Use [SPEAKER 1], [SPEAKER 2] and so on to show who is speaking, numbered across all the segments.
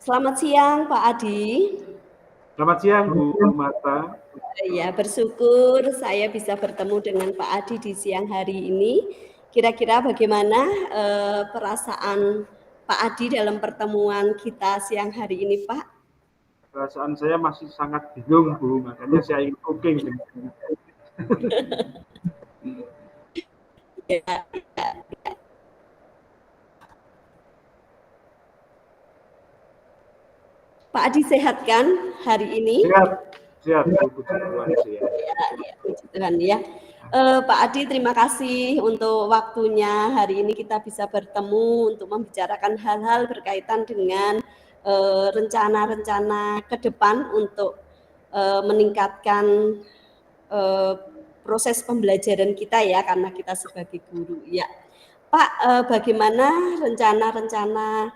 [SPEAKER 1] Selamat siang Pak Adi.
[SPEAKER 2] Selamat siang Bu Marta.
[SPEAKER 1] Ya, bersyukur saya bisa bertemu dengan Pak Adi di siang hari ini. Kira-kira bagaimana perasaan Pak Adi dalam pertemuan kita siang hari ini, Pak?
[SPEAKER 2] Perasaan saya masih sangat bingung Bu, makanya saya ingin cooking.
[SPEAKER 1] Ya, Pak Adi sehat kan hari ini?
[SPEAKER 2] Sehat Bu, puji Tuhan sehat.
[SPEAKER 1] Ya, puji Tuhan ya. Pak Adi, terima kasih untuk waktunya. Hari ini kita bisa bertemu untuk membicarakan hal-hal berkaitan dengan rencana-rencana ke depan untuk meningkatkan proses pembelajaran kita ya, karena kita sebagai guru. Ya, Pak, bagaimana rencana-rencana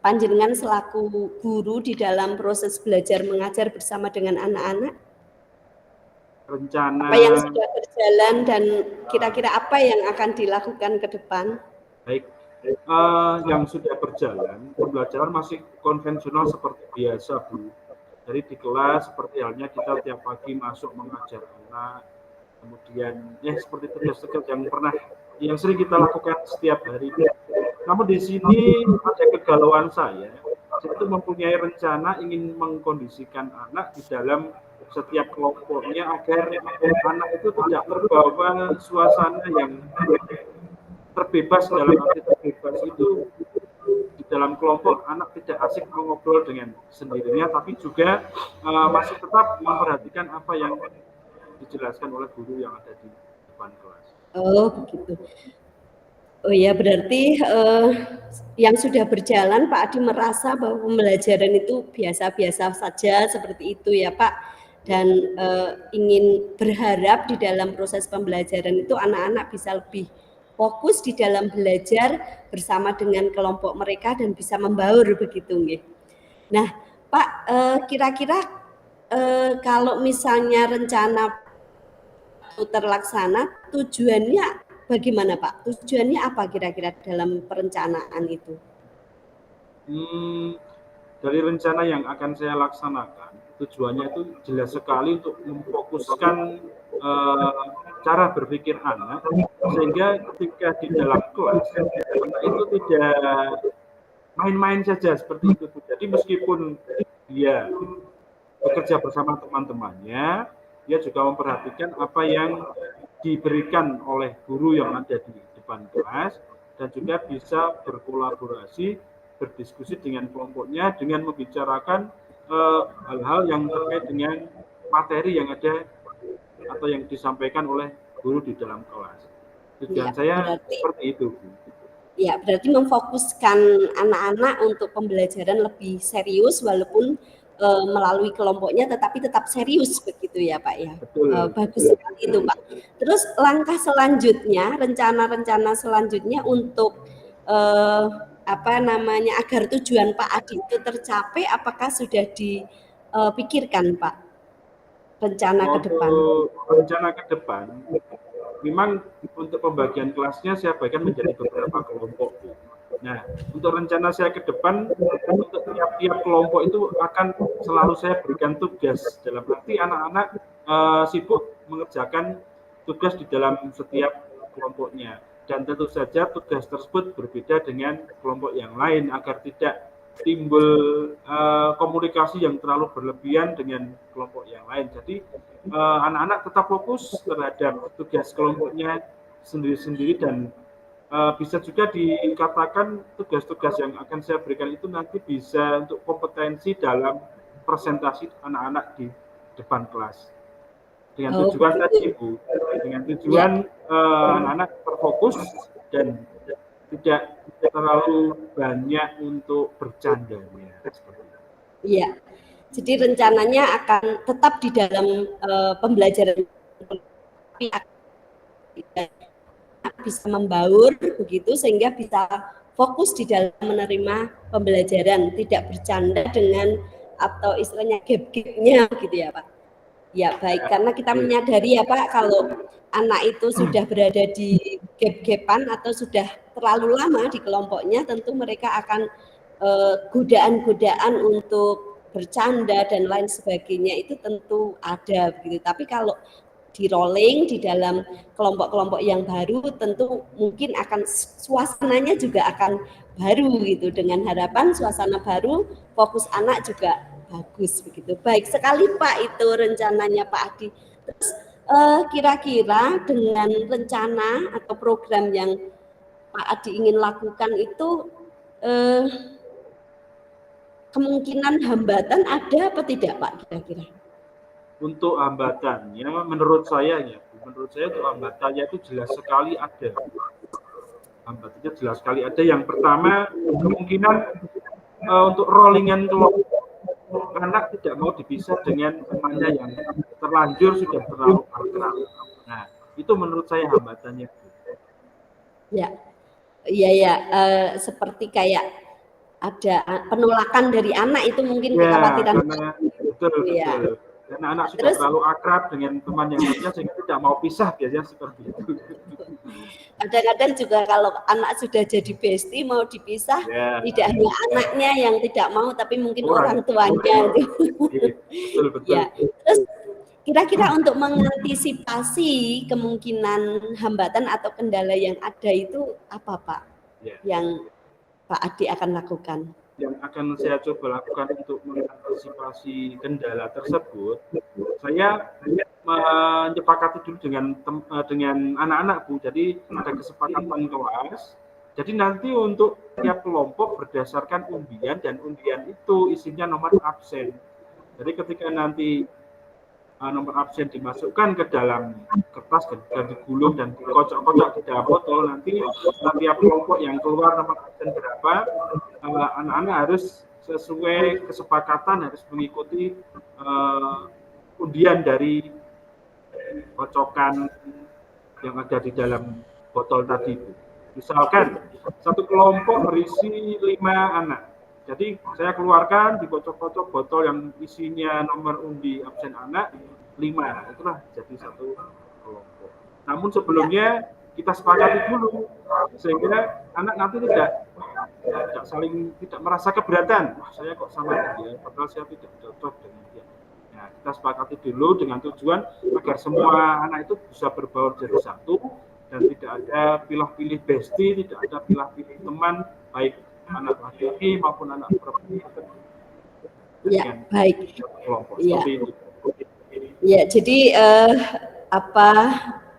[SPEAKER 1] panjenengan selaku guru di dalam proses belajar mengajar bersama dengan anak-anak?
[SPEAKER 2] Rencana
[SPEAKER 1] apa yang sudah berjalan dan kira-kira apa yang akan dilakukan ke depan?
[SPEAKER 2] Baik, yang sudah berjalan, pembelajaran masih konvensional seperti biasa Bu. Jadi di kelas seperti halnya kita tiap pagi masuk mengajar anak, kemudian ya seperti tugas-tugas yang sering kita lakukan setiap hari. Namun di sini ada kegalauan saya itu mempunyai rencana ingin mengkondisikan anak di dalam setiap kelompoknya agar anak itu tidak terbawa suasana yang terbebas. Dalam arti terbebas itu di dalam kelompok anak tidak asik mengobrol dengan sendirinya, tapi juga masih tetap memperhatikan apa yang dijelaskan oleh guru yang ada di depan kelas.
[SPEAKER 1] Oh begitu. Oh ya, berarti yang sudah berjalan Pak Adi merasa bahwa pembelajaran itu biasa-biasa saja seperti itu ya Pak, dan ingin berharap di dalam proses pembelajaran itu anak-anak bisa lebih fokus di dalam belajar bersama dengan kelompok mereka dan bisa membaur begitu nggih. Nah Pak, kira-kira kalau misalnya rencana terlaksana, tujuannya bagaimana Pak? Tujuannya apa kira-kira dalam perencanaan itu?
[SPEAKER 2] Dari rencana yang akan saya laksanakan, tujuannya itu jelas sekali untuk memfokuskan cara berpikir anak, sehingga ketika di dalam kelas, anak itu tidak main-main saja seperti itu. Jadi meskipun dia bekerja bersama teman-temannya, dia juga memperhatikan apa yang diberikan oleh guru yang ada di depan kelas, dan juga bisa berkolaborasi, berdiskusi dengan kelompoknya dengan membicarakan hal-hal yang terkait dengan materi yang ada atau yang disampaikan oleh guru di dalam kelas. Tujuan saya seperti itu, Bu.
[SPEAKER 1] Ya, berarti memfokuskan anak-anak untuk pembelajaran lebih serius walaupun melalui kelompoknya tetapi tetap serius begitu ya Pak ya.
[SPEAKER 2] Betul.
[SPEAKER 1] Bagus sekali itu Pak. Terus langkah selanjutnya, rencana-rencana selanjutnya untuk agar tujuan Pak Adi itu tercapai, apakah sudah dipikirkan Pak rencana ke depan?
[SPEAKER 2] Rencana ke depan, memang untuk pembagian kelasnya saya bagikan menjadi beberapa kelompok. Nah, untuk rencana saya ke depan, untuk tiap-tiap kelompok itu akan selalu saya berikan tugas. Dalam arti anak-anak sibuk mengerjakan tugas di dalam setiap kelompoknya. Dan tentu saja tugas tersebut berbeda dengan kelompok yang lain agar tidak timbul komunikasi yang terlalu berlebihan dengan kelompok yang lain. Jadi anak-anak tetap fokus terhadap tugas kelompoknya sendiri-sendiri, dan bisa juga dikatakan tugas-tugas yang akan saya berikan itu nanti bisa untuk kompetensi dalam presentasi anak-anak di depan kelas. Dengan tujuan tadi Bu, dengan tujuan anak-anak terfokus dan tidak terlalu banyak untuk bercandanya.
[SPEAKER 1] Iya, jadi rencananya akan tetap di dalam pembelajaran bisa membaur begitu sehingga bisa fokus di dalam menerima pembelajaran, tidak bercanda dengan atau istilahnya gap-gapnya gitu ya Pak. Ya baik, karena kita menyadari ya Pak, kalau anak itu sudah berada di gap-gapan atau sudah terlalu lama di kelompoknya, tentu mereka akan godaan-godaan untuk bercanda dan lain sebagainya itu tentu ada begitu. Tapi kalau di rolling di dalam kelompok-kelompok yang baru tentu mungkin akan suasananya juga akan baru gitu, dengan harapan suasana baru, fokus anak juga bagus begitu. Baik sekali Pak itu rencananya Pak Adi. Terus kira-kira dengan rencana atau program yang Pak Adi ingin lakukan itu kemungkinan hambatan ada apa tidak Pak kira-kira?
[SPEAKER 2] Untuk hambatannya, menurut saya untuk hambatannya itu jelas sekali ada. Hambatannya jelas sekali ada. Yang pertama, kemungkinan untuk rollingan kelompok anak tidak mau dipisah dengan temannya yang terlanjur sudah terlalu akrab. Nah, itu menurut saya hambatannya.
[SPEAKER 1] Ya, iya, seperti kayak ada penolakan dari anak itu mungkin
[SPEAKER 2] ya,
[SPEAKER 1] kekhawatiran.
[SPEAKER 2] Karena, betul. Karena anak sudah terlalu akrab dengan teman yang lainnya sehingga tidak mau pisah, biasanya seperti itu.
[SPEAKER 1] Kadang-kadang juga kalau anak sudah jadi bestie mau dipisah, tidak hanya anaknya yang tidak mau, tapi mungkin orang tuanya.
[SPEAKER 2] Betul.
[SPEAKER 1] Ya. Terus kira-kira untuk mengantisipasi kemungkinan hambatan atau kendala yang ada itu apa Pak? Yang Pak Adi akan lakukan?
[SPEAKER 2] Yang akan saya coba lakukan untuk mengantisipasi kendala tersebut, saya menyepakati dulu dengan anak-anak Bu. Jadi ada kesepakatan kelas. Jadi nanti untuk tiap kelompok berdasarkan undian, dan undian itu isinya nomor absen. Jadi ketika nanti nomor absen dimasukkan ke dalam kertas dan digulung dan dikocok-kocok di dalam botol, nanti tiap kelompok yang keluar nomor absen berapa, anak-anak harus sesuai kesepakatan harus mengikuti undian dari kocokan yang ada di dalam botol tadi. Misalkan satu kelompok berisi 5 anak. Jadi saya keluarkan di kocok-kocok botol yang isinya nomor undi absen anak 5. Itulah jadi satu kelompok. Namun sebelumnya kita sepakati dulu sehingga anak nanti tidak merasa keberatan. Wah, saya kok sama dia, padahal saya tidak cocok dengan dia. Nah, kita sepakati dulu dengan tujuan agar semua anak itu bisa berbaur jadi satu dan tidak ada pilih-pilih bestie, tidak ada pilih-pilih teman, baik anak laki-laki maupun anak perempuan.
[SPEAKER 1] Ya, baik.
[SPEAKER 2] Kelompok seperti itu.
[SPEAKER 1] Ya, jadi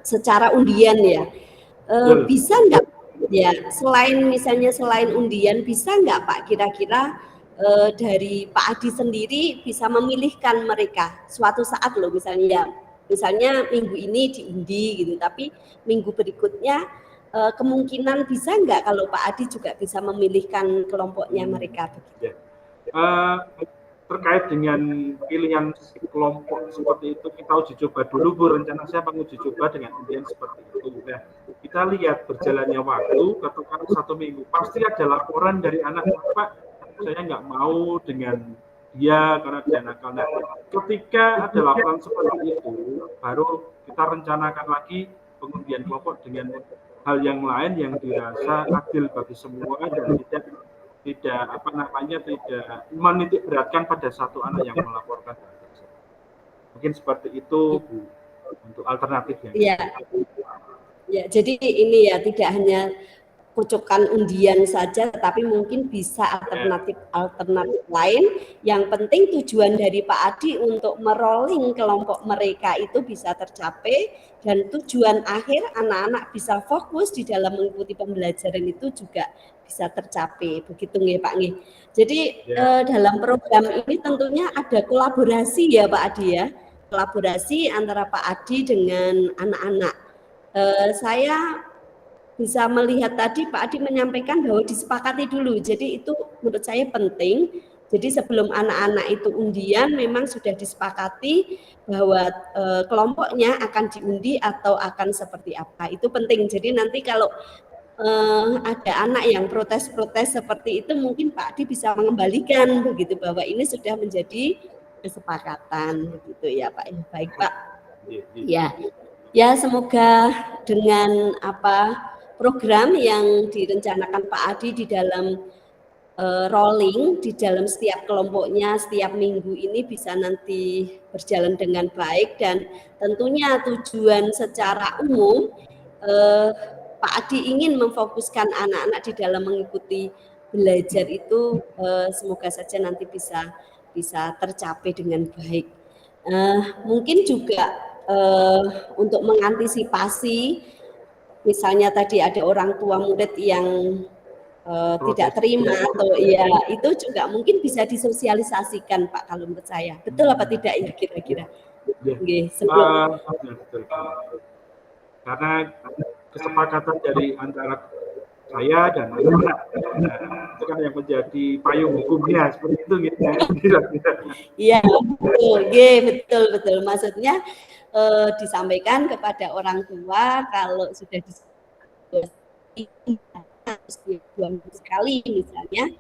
[SPEAKER 1] secara undian ya, bisa nggak ya selain undian, bisa nggak Pak kira-kira dari Pak Adi sendiri bisa memilihkan mereka suatu saat loh, misalnya minggu ini diundi gitu, tapi minggu berikutnya kemungkinan bisa nggak kalau Pak Adi juga bisa memilihkan kelompoknya mereka begitu?
[SPEAKER 2] Terkait dengan pilihan kelompok seperti itu, kita uji coba dulu Bu. Rencana saya menguji coba dengan undian seperti itu. Nah, kita lihat berjalannya waktu, katakan 1 minggu, pasti ada laporan dari anak, Pak, saya nggak mau dengan dia karena dia nakal. Nah, ketika ada laporan seperti itu, baru kita rencanakan lagi pengundian kelompok dengan hal yang lain yang dirasa adil bagi semua dan tidak menitik beratkan pada satu anak yang melaporkan. Mungkin seperti itu Bu, untuk alternatifnya.
[SPEAKER 1] Ya, jadi ini ya tidak hanya kocokan undian saja, tapi mungkin bisa alternatif lain. Yang penting tujuan dari Pak Adi untuk merolling kelompok mereka itu bisa tercapai, dan tujuan akhir anak-anak bisa fokus di dalam mengikuti pembelajaran itu juga bisa tercapai. Begitu nggih Pak nggih. Jadi dalam program ini tentunya ada kolaborasi ya Pak Adi ya, kolaborasi antara Pak Adi dengan anak-anak. Saya bisa melihat tadi Pak Adi menyampaikan bahwa disepakati dulu, jadi itu menurut saya penting. Jadi sebelum anak-anak itu undian memang sudah disepakati bahwa kelompoknya akan diundi atau akan seperti apa, itu penting. Jadi nanti kalau ada anak yang protes-protes seperti itu, mungkin Pak Adi bisa mengembalikan begitu bahwa ini sudah menjadi kesepakatan begitu ya Pak. Baik Pak. Ya semoga dengan program yang direncanakan Pak Adi di dalam rolling di dalam setiap kelompoknya setiap minggu ini bisa nanti berjalan dengan baik, dan tentunya tujuan secara umum Pak Adi ingin memfokuskan anak-anak di dalam mengikuti belajar itu semoga saja nanti bisa tercapai dengan baik. Mungkin juga untuk mengantisipasi misalnya tadi ada orang tua murid yang tidak terima atau ya itu juga mungkin bisa disosialisasikan Pak kalau menurut saya. Betul apa tidak ya kira-kira?
[SPEAKER 2] Ya. Betul. Karena kesepakatan dari antara saya dan anak, itu kan yang menjadi payung hukumnya seperti itu gitu.
[SPEAKER 1] Iya betul. Maksudnya disampaikan kepada orang tua kalau sudah dua minggu sekali misalnya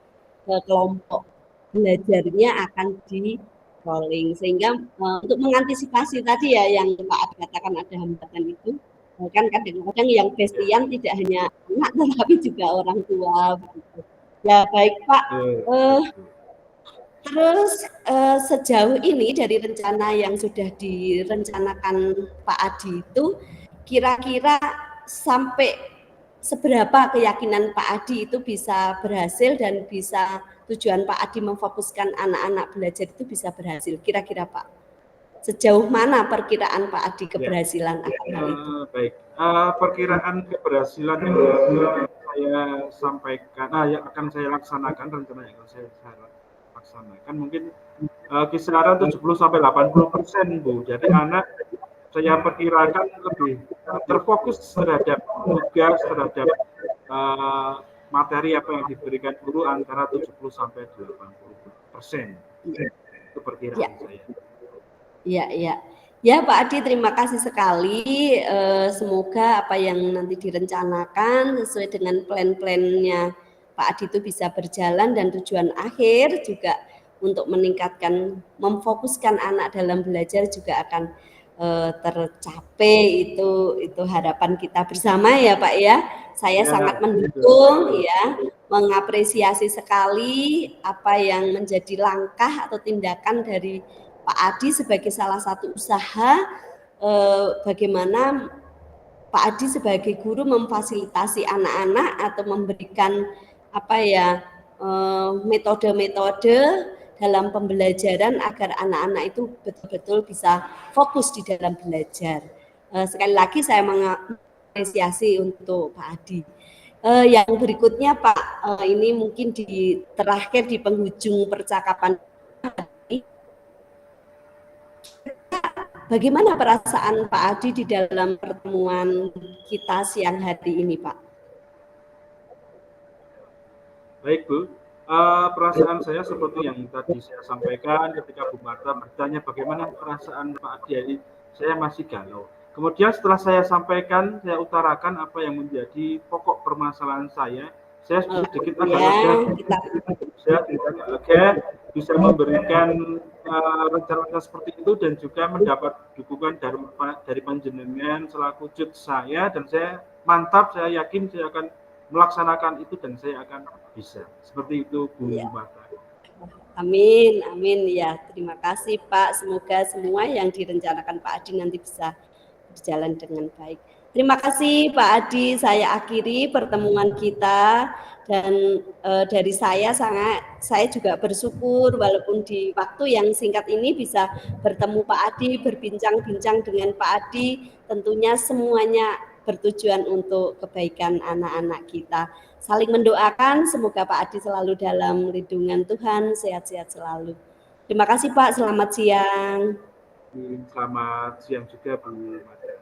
[SPEAKER 1] kelompok belajarnya akan di rolling sehingga untuk mengantisipasi tadi ya yang Pak Adi katakan ada hambatan itu kan kadang-kadang yang bestian tidak hanya anak tetapi juga orang tua begitu. Ya baik Pak. Terus sejauh ini dari rencana yang sudah direncanakan Pak Adi itu kira-kira sampai seberapa keyakinan Pak Adi itu bisa berhasil dan bisa tujuan Pak Adi memfokuskan anak-anak belajar itu bisa berhasil kira-kira Pak? Sejauh mana perkiraan Pak Adi keberhasilan akan hal itu?
[SPEAKER 2] Baik, perkiraan keberhasilan yang saya sampaikan, yang akan saya laksanakan rencana yang akan saya laksanakan mungkin kisaran 70-80% Bu. Jadi anak saya perkirakan lebih terfokus terhadap tugas, terhadap materi apa yang diberikan guru antara 70-80%. Itu perkiraan saya.
[SPEAKER 1] Iya. Ya Pak Adi, terima kasih sekali. Semoga apa yang nanti direncanakan sesuai dengan plan-plannya Pak Adi itu bisa berjalan dan tujuan akhir juga untuk meningkatkan, memfokuskan anak dalam belajar juga akan tercapai. Itu harapan kita bersama ya Pak ya. Saya sangat mendukung ya, mengapresiasi sekali apa yang menjadi langkah atau tindakan dari Pak Adi sebagai salah satu usaha bagaimana Pak Adi sebagai guru memfasilitasi anak-anak atau memberikan metode-metode dalam pembelajaran agar anak-anak itu betul-betul bisa fokus di dalam belajar. Sekali lagi saya mengapresiasi untuk Pak Adi. Yang berikutnya Pak, ini mungkin terakhir di penghujung percakapan. Bagaimana perasaan Pak Adi di dalam pertemuan kita siang hari ini, Pak?
[SPEAKER 2] Baik, Bu. Perasaan saya seperti yang tadi saya sampaikan ketika Bu Marta bertanya bagaimana perasaan Pak Adi, saya masih galau. Kemudian setelah saya sampaikan, saya utarakan apa yang menjadi pokok permasalahan saya sedikit agak lega, bisa memberikan rencana seperti itu dan juga mendapat dukungan dari panjenengan selaku jut saya, dan saya mantap, saya yakin saya akan melaksanakan itu dan saya akan bisa. Seperti itu Bu Marta.
[SPEAKER 1] Amin ya. Terima kasih Pak. Semoga semua yang direncanakan Pak Adi nanti bisa berjalan dengan baik. Terima kasih Pak Adi. Saya akhiri pertemuan kita. Dan dari saya juga bersyukur walaupun di waktu yang singkat ini bisa bertemu Pak Adi, berbincang-bincang dengan Pak Adi, tentunya semuanya bertujuan untuk kebaikan anak-anak kita. Saling mendoakan, semoga Pak Adi selalu dalam lindungan Tuhan, sehat-sehat selalu. Terima kasih Pak, selamat siang.
[SPEAKER 2] Selamat siang juga Bu Marta.